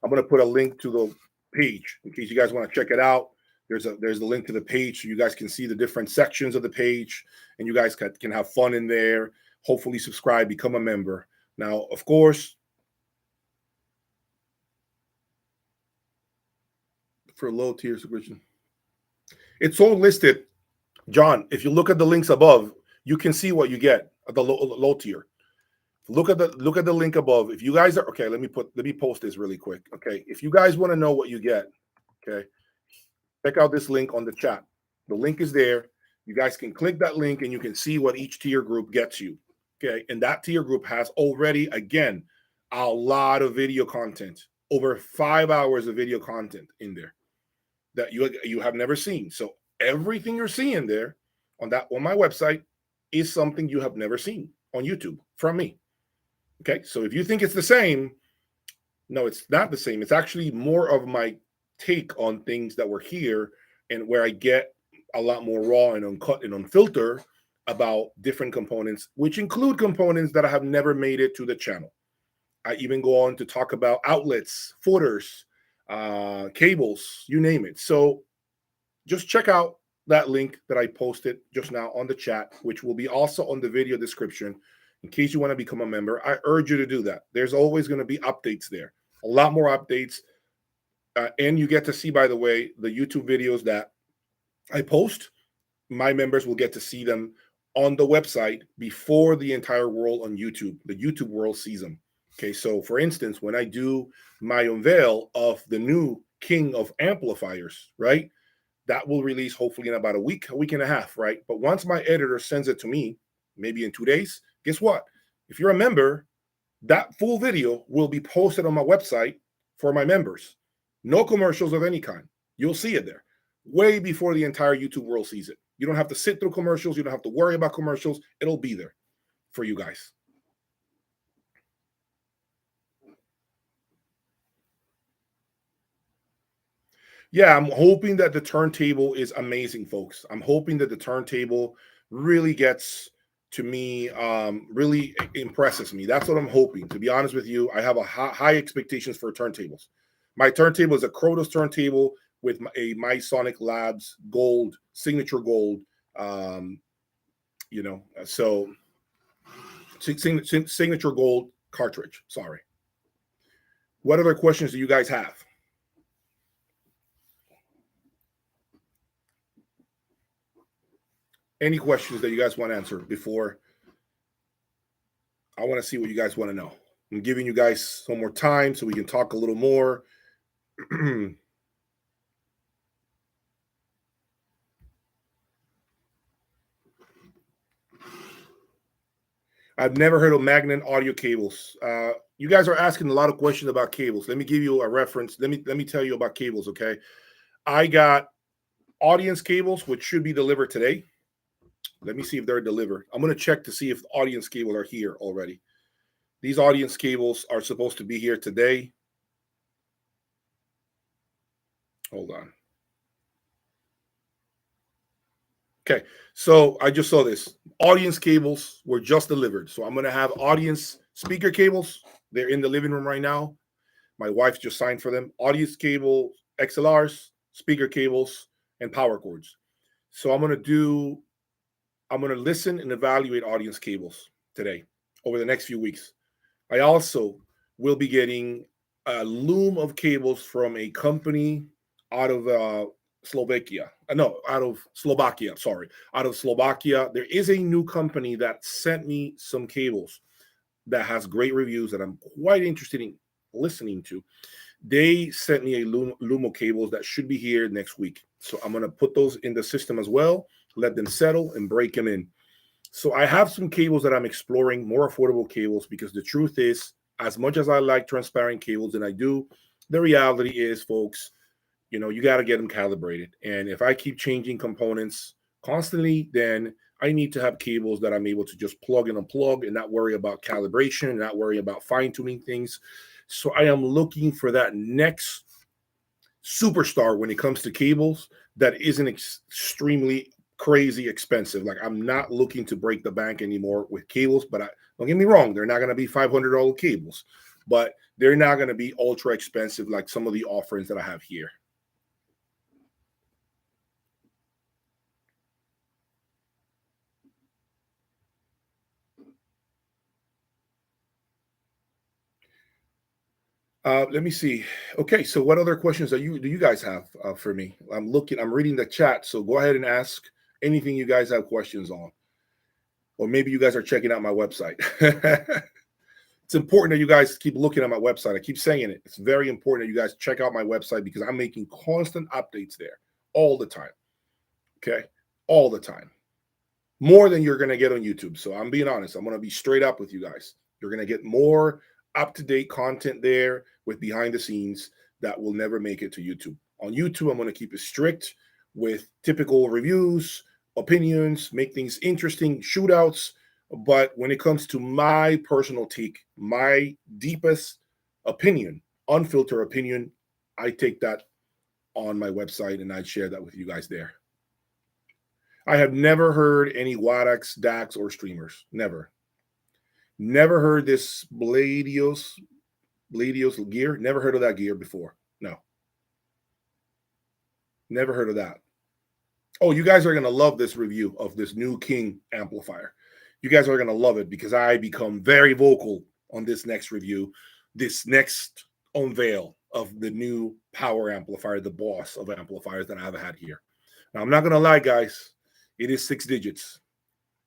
I'm going to put a link to the page in case you guys want to check it out. There's the link to the page so you guys can see the different sections of the page, and you guys can have fun in there. Hopefully, subscribe, become a member. Now, of course, for low tier subscription, it's all listed. John, if you look at the links above, you can see what you get at the low tier. Look at the link above. If you guys are okay, let me post this really quick. Okay, if you guys want to know what you get, okay, check out this link on the chat. The link is there. You guys can click that link and you can see what each tier group gets you. Okay, and that tier group has already, again, a lot of video content, over 5 hours of video content in there that you have never seen. So everything you're seeing there on my website is something you have never seen on YouTube from me. Okay, so if you think it's the same, no, it's not the same. It's actually more of my take on things that were here and where I get a lot more raw and uncut and unfiltered about different components, which include components that I have never made it to the channel. I even go on to talk about outlets, footers, cables, you name it. So just check out that link that I posted just now on the chat, which will be also on the video description. In case you want to become a member, I urge you to do that. There's always going to be updates there, a lot more updates. And you get to see, by the way, the YouTube videos that I post my members will get to see them on the website before the entire world on YouTube. The YouTube world sees them. Okay, so for instance, when I do my unveil of the new king of amplifiers, right? That will release hopefully in about a week and a half, right? But once my editor sends it to me, maybe in 2 days, guess what? If you're a member, that full video will be posted on my website for my members. No commercials of any kind. You'll see it there way before the entire YouTube world sees it. You don't have to sit through commercials. You don't have to worry about commercials. It'll be there for you guys. Yeah, I'm hoping that the turntable is amazing, folks. I'm hoping that the turntable really gets to me, really impresses me. That's what I'm hoping. To be honest with you, I have a high expectations for turntables. My turntable is a Krotos turntable with a MySonic Labs gold, signature gold, so signature gold cartridge. Sorry. What other questions do you guys have? Any questions that you guys want to answer before? I want to see what you guys want to know. I'm giving you guys some more time so we can talk a little more. I've never heard of magnet audio cables. You guys are asking a lot of questions about cables. Let me give you a reference. Let me tell you about cables, okay? I got audience cables, which should be delivered today. Let me see if they're delivered. I'm going to check to see if audience cables are here already. These audience cables are supposed to be here today. Hold on. Okay, so I just saw this. Audience cables were just delivered. So I'm going to have audience speaker cables. They're in the living room right now. My wife just signed for them. Audience cable, XLRs, speaker cables, and power cords. So I'm going to listen and evaluate audience cables today over the next few weeks. I also will be getting a loom of cables from a company out of Slovakia. Out of Slovakia. Sorry, out of Slovakia. There is a new company that sent me some cables that has great reviews that I'm quite interested in listening to. They sent me a loom of cables that should be here next week. So I'm going to put those in the system as well, let them settle and break them in. So I have some cables that I'm exploring, more affordable cables, because the truth is, as much as I like transparent cables, and I do, the reality is, folks, you got to get them calibrated. And if I keep changing components constantly, then I need to have cables that I'm able to just plug and unplug and not worry about calibration, not worry about fine-tuning things. So I am looking for that next superstar when it comes to cables that isn't extremely crazy expensive. Like, I'm not looking to break the bank anymore with cables, but don't get me wrong, they're not going to be $500 cables, but they're not going to be ultra expensive like some of the offerings that I have here. Let me see. Okay, so what other questions do you guys have for me? I'm reading the chat, so go ahead and ask anything you guys have questions on. Or maybe you guys are checking out my website. It's important that you guys keep looking at my website. I keep saying it. It's very important that you guys check out my website because I'm making constant updates there all the time. Okay? All the time. More than you're going to get on YouTube. So I'm being honest. I'm going to be straight up with you guys. You're going to get more up-to-date content there with behind the scenes that will never make it to YouTube. On YouTube, I'm going to keep it strict with typical reviews, opinions, make things interesting, shootouts. But when it comes to my personal take, my deepest opinion, unfiltered opinion, I take that on my website and I share that with you guys there. I have never heard any Wadax, DAX, or streamers. Never. Never heard this Bladios gear. Never heard of that gear before. No. Never heard of that. Oh, you guys are going to love this review of this new King amplifier. You guys are going to love it because I become very vocal on this next review, this next unveil of the new power amplifier, the boss of amplifiers that I have had here. Now, I'm not going to lie, guys. It is 6 digits,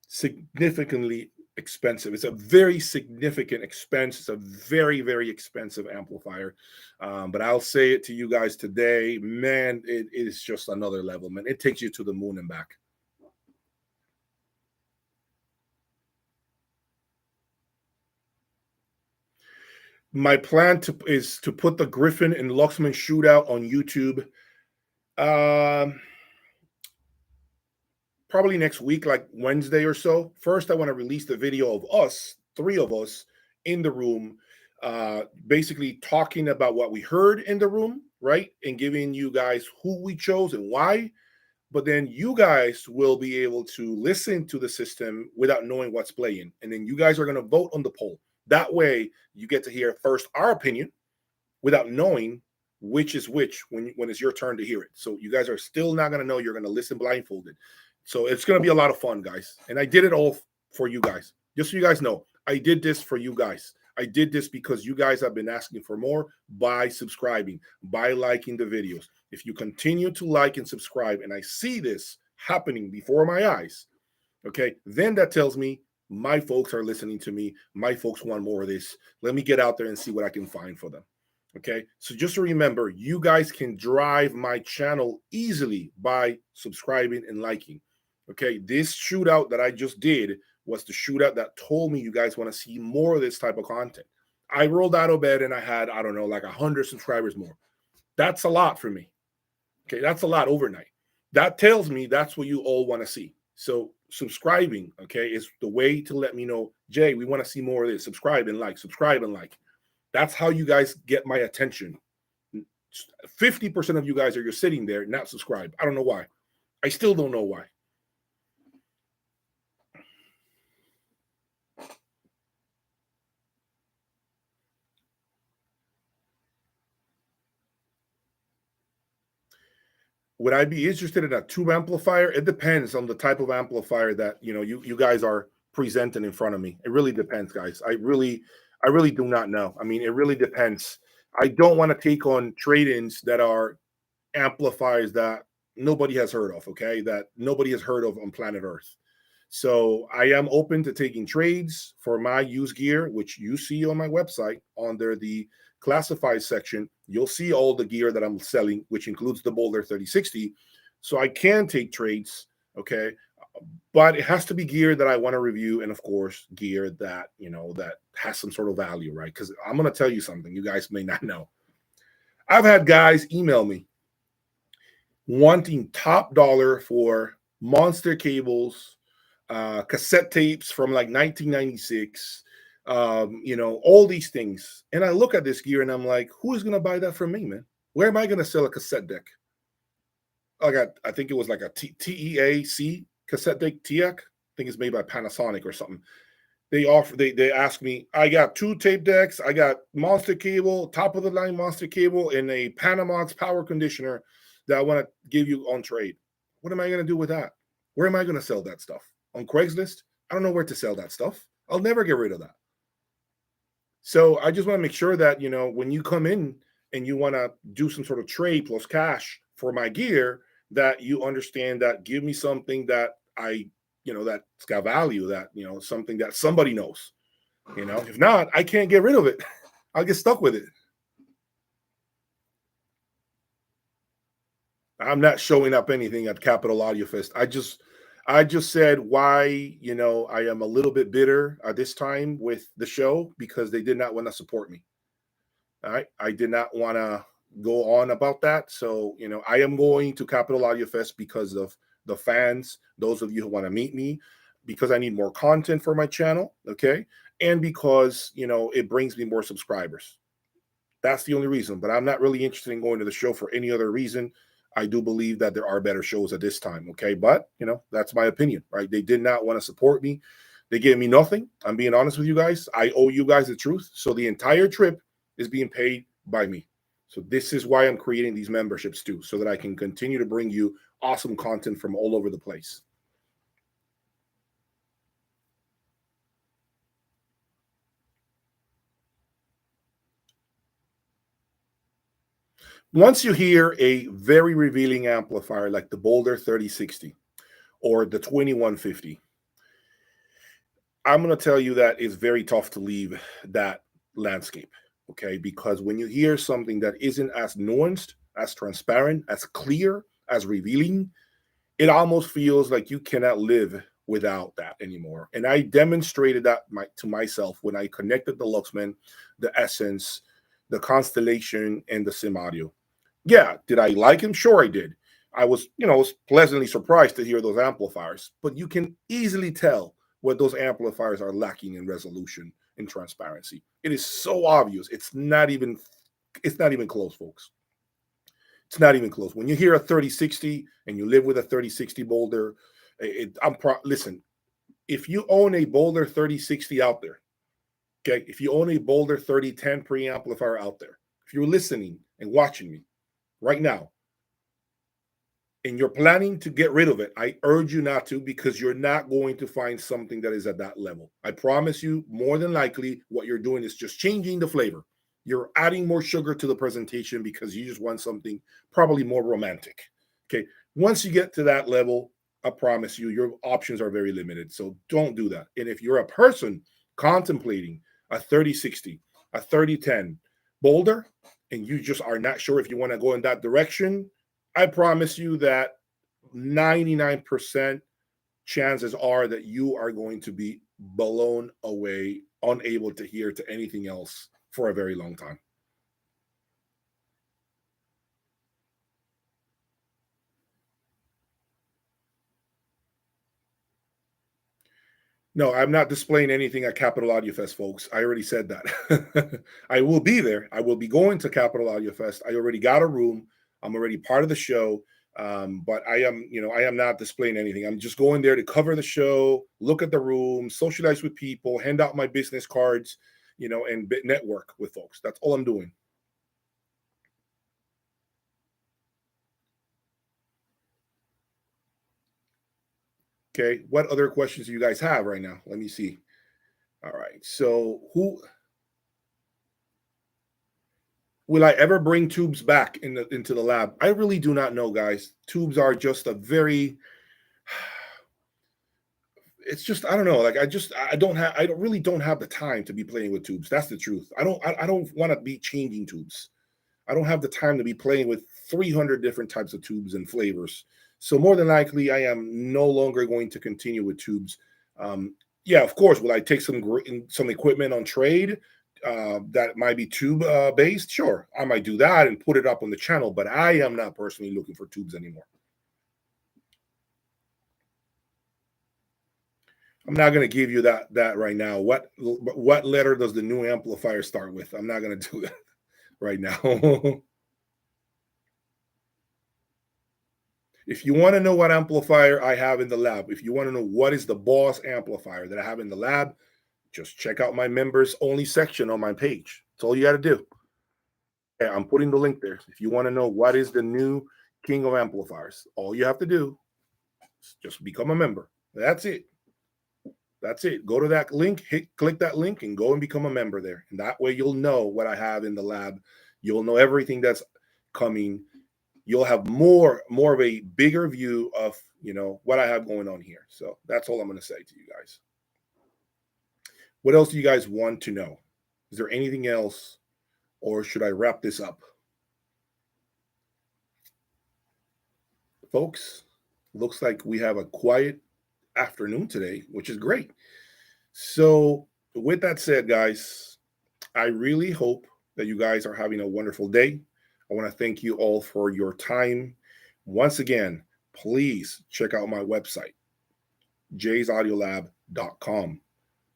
significantly expensive. It's a very significant expense. It's a very, very expensive amplifier. But I'll say it to you guys today, man, it is just another level, man. It takes you to the moon and back. My plan is to put the Griffin and Luxman shootout on YouTube. Probably next week, like Wednesday or so. First, I want to release the video of us, 3 of us, in the room, basically talking about what we heard in the room, right? And giving you guys who we chose and why. But then you guys will be able to listen to the system without knowing what's playing. And then you guys are going to vote on the poll. That way, you get to hear first our opinion without knowing which is which when it's your turn to hear it. So you guys are still not going to know. You're going to listen blindfolded. So it's going to be a lot of fun, guys. And I did it all for you guys. Just so you guys know, I did this for you guys. I did this because you guys have been asking for more by subscribing, by liking the videos. If you continue to like and subscribe, and I see this happening before my eyes, okay, then that tells me my folks are listening to me. My folks want more of this. Let me get out there and see what I can find for them. Okay, so just remember, you guys can drive my channel easily by subscribing and liking. Okay, this shootout that I just did was the shootout that told me you guys want to see more of this type of content. I rolled out of bed and I had, I don't know, like 100 subscribers more. That's a lot for me. Okay, that's a lot overnight. That tells me that's what you all want to see. So subscribing, okay, is the way to let me know, Jay, we want to see more of this. Subscribe and like, subscribe and like. That's how you guys get my attention. 50% of you guys are just sitting there not subscribed. I don't know why. I still don't know why. Would I be interested in a tube amplifier? It depends on the type of amplifier that you guys are presenting in front of me. It really depends, guys. I really do not know. I mean, it really depends. I don't want to take on trade-ins that are amplifiers that nobody has heard of, okay? That nobody has heard of on planet Earth. So I am open to taking trades for my used gear, which you see on my website under the classified section. You'll see all the gear that I'm selling, which includes the Boulder 3060. So I can take trades, okay? But it has to be gear that I want to review, and of course, gear that that has some sort of value, right? Because I'm going to tell you something you guys may not know. I've had guys email me wanting top dollar for monster cables, cassette tapes from like 1996, all these things. And I look at this gear and I'm like, who is going to buy that from me, man? Where am I going to sell a cassette deck? I think it was like a TEAC cassette deck, TEAC. I think it's made by Panasonic or something. They ask me, I got 2 tape decks, I got monster cable, top of the line monster cable, and a Panamax power conditioner that I want to give you on trade. What am I going to do with that? Where am I going to sell that stuff? On Craigslist? I don't know where to sell that stuff. I'll never get rid of that. So I just want to make sure that, when you come in and you want to do some sort of trade plus cash for my gear, that you understand that give me something that that's got value, that, something that somebody knows. If not, I can't get rid of it. I'll get stuck with it. I'm not showing up anything at Capital Audio Fest. I just said why, I am a little bit bitter at this time with the show because they did not want to support me. All right. I did not want to go on about that. So, I am going to Capital Audio Fest because of the fans, those of you who want to meet me, because I need more content for my channel. Okay. And because, it brings me more subscribers. That's the only reason. But I'm not really interested in going to the show for any other reason. I do believe that there are better shows at this time. Okay. But, that's my opinion, right? They did not want to support me. They gave me nothing. I'm being honest with you guys. I owe you guys the truth. So the entire trip is being paid by me. So this is why I'm creating these memberships too, so that I can continue to bring you awesome content from all over the place. Once you hear a very revealing amplifier like the Boulder 3060, or the 2150. I'm going to tell you that it's very tough to leave that landscape, okay? Because when you hear something that isn't as nuanced, as transparent, as clear, as revealing, it almost feels like you cannot live without that anymore. And I demonstrated that to myself when I connected the Luxman, the Essence, the Constellation, and the Sim Audio. Yeah, did I like him? Sure, I did. I was, was pleasantly surprised to hear those amplifiers, but you can easily tell what those amplifiers are lacking in resolution and transparency. It is so obvious. It's not even close, folks. It's not even close. When you hear a 3060 and you live with a 3060 Boulder, listen, if you own a Boulder 3060 out there, okay, if you own a Boulder 3010 preamplifier out there, if you're listening and watching me right now, and you're planning to get rid of it, I urge you not to, because you're not going to find something that is at that level. I promise you, more than likely, what you're doing is just changing the flavor. You're adding more sugar to the presentation because you just want something probably more romantic. Okay. Once you get to that level, I promise you, your options are very limited. So don't do that. And if you're a person contemplating a 3060, a 3010 Boulder, and you just are not sure if you want to go in that direction, I promise you that 99% chances are that you are going to be blown away, unable to hear to anything else for a very long time. No, I'm not displaying anything at Capital Audio Fest, folks. I already said that. I will be there. I will be going to Capital Audio Fest. I already got a room. I'm already part of the show. But I am not displaying anything. I'm just going there to cover the show, look at the room, socialize with people, hand out my business cards, and network with folks. That's all I'm doing. Okay. What other questions do you guys have right now? Let me see. All right. So will I ever bring tubes back into the lab? I really do not know, guys. Tubes are just a very it's just I don't know. Like I really don't have the time to be playing with tubes. That's the truth. I don't want to be changing tubes. I don't have the time to be playing with 300 different types of tubes and flavors. So more than likely, I am no longer going to continue with tubes. Yeah, of course. Will I take some equipment on trade that might be tube based? Sure, I might do that and put it up on the channel. But I am not personally looking for tubes anymore. I'm not going to give you that right now. What letter does the new amplifier start with? I'm not going to do that right now. If you want to know what amplifier I have in the lab, if you want to know what is the boss amplifier that I have in the lab, just check out my members only section on my page. That's all you got to do. Yeah, I'm putting the link there. If you want to know what is the new king of amplifiers, all you have to do is just become a member. That's it. That's it. Go to that link, click that link, and go and become a member there. And that way you'll know what I have in the lab. You'll know everything that's coming. You'll have more of a bigger view of what I have going on here. So that's all I'm going to say to you guys. What else do you guys want to know? Is there anything else, or should I wrap this up? Folks, looks like we have a quiet afternoon today, which is great. So with that said, guys, I really hope that you guys are having a wonderful day. I want to thank you all for your time. Once again, please check out my website, jayaudiolab.com.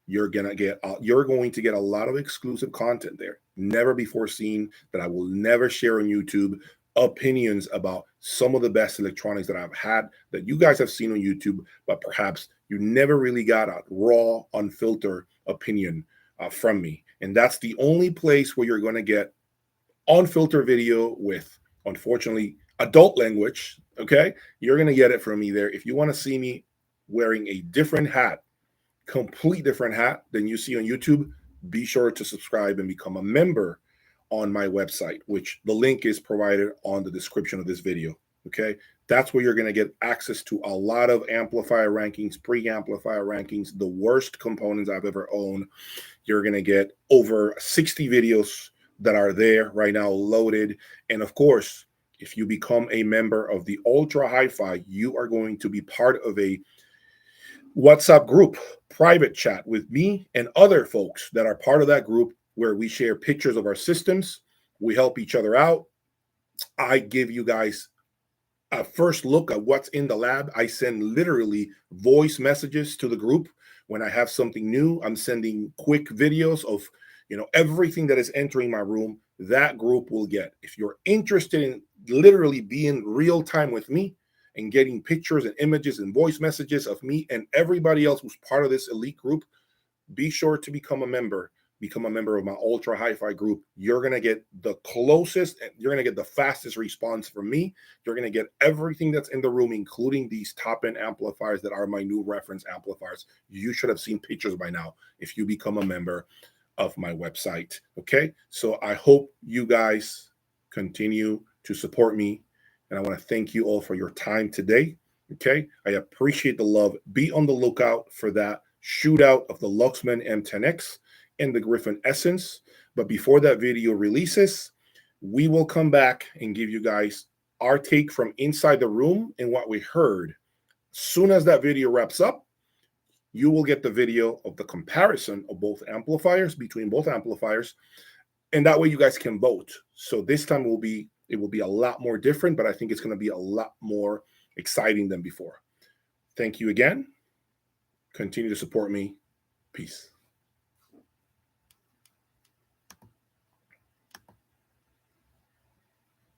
You're going to get a lot of exclusive content there, never before seen, that I will never share on YouTube. Opinions about some of the best electronics that I've had that you guys have seen on YouTube, but perhaps you never really got a raw, unfiltered opinion from me. And that's the only place where you're going to get unfiltered video with, unfortunately, adult language. Okay, you're going to get it from me there. If you want to see me wearing a different hat, complete different hat than you see on YouTube, be sure to subscribe and become a member on my website, which the link is provided on the description of this video. Okay, that's where you're going to get access to a lot of amplifier rankings, pre-amplifier rankings, the worst components I've ever owned. You're going to get over 60 videos that are there right now loaded. And of course, if you become a member of the Ultra Hi-Fi, you are going to be part of a WhatsApp group, private chat with me and other folks that are part of that group, where we share pictures of our systems. We help each other out. I give you guys a first look at what's in the lab. I send literally voice messages to the group when I have something new. I'm sending quick videos of everything that is entering my room. That group will get. If you're interested in literally being real time with me and getting pictures and images and voice messages of me and everybody else who's part of this elite group, be sure to become a member. Become a member of my Ultra Hi-Fi group. You're going to get the closest, and you're going to get the fastest response from me. You're going to get everything that's in the room, including these top-end amplifiers that are my new reference amplifiers. You should have seen pictures by now if you become a member of my website. Okay, so I hope you guys continue to support me, and I want to thank you all for your time today. Okay, I appreciate the love. Be on the lookout for that shootout of the Luxman M10X and the Griffin Essence. But before that video releases, we will come back and give you guys our take from inside the room and what we heard. Soon as that video wraps up, you will get the video of the comparison of both amplifiers, between both amplifiers, and that way you guys can vote. So this time it will be a lot more different, but I think it's going to be a lot more exciting than before. Thank you again. Continue to support me. Peace.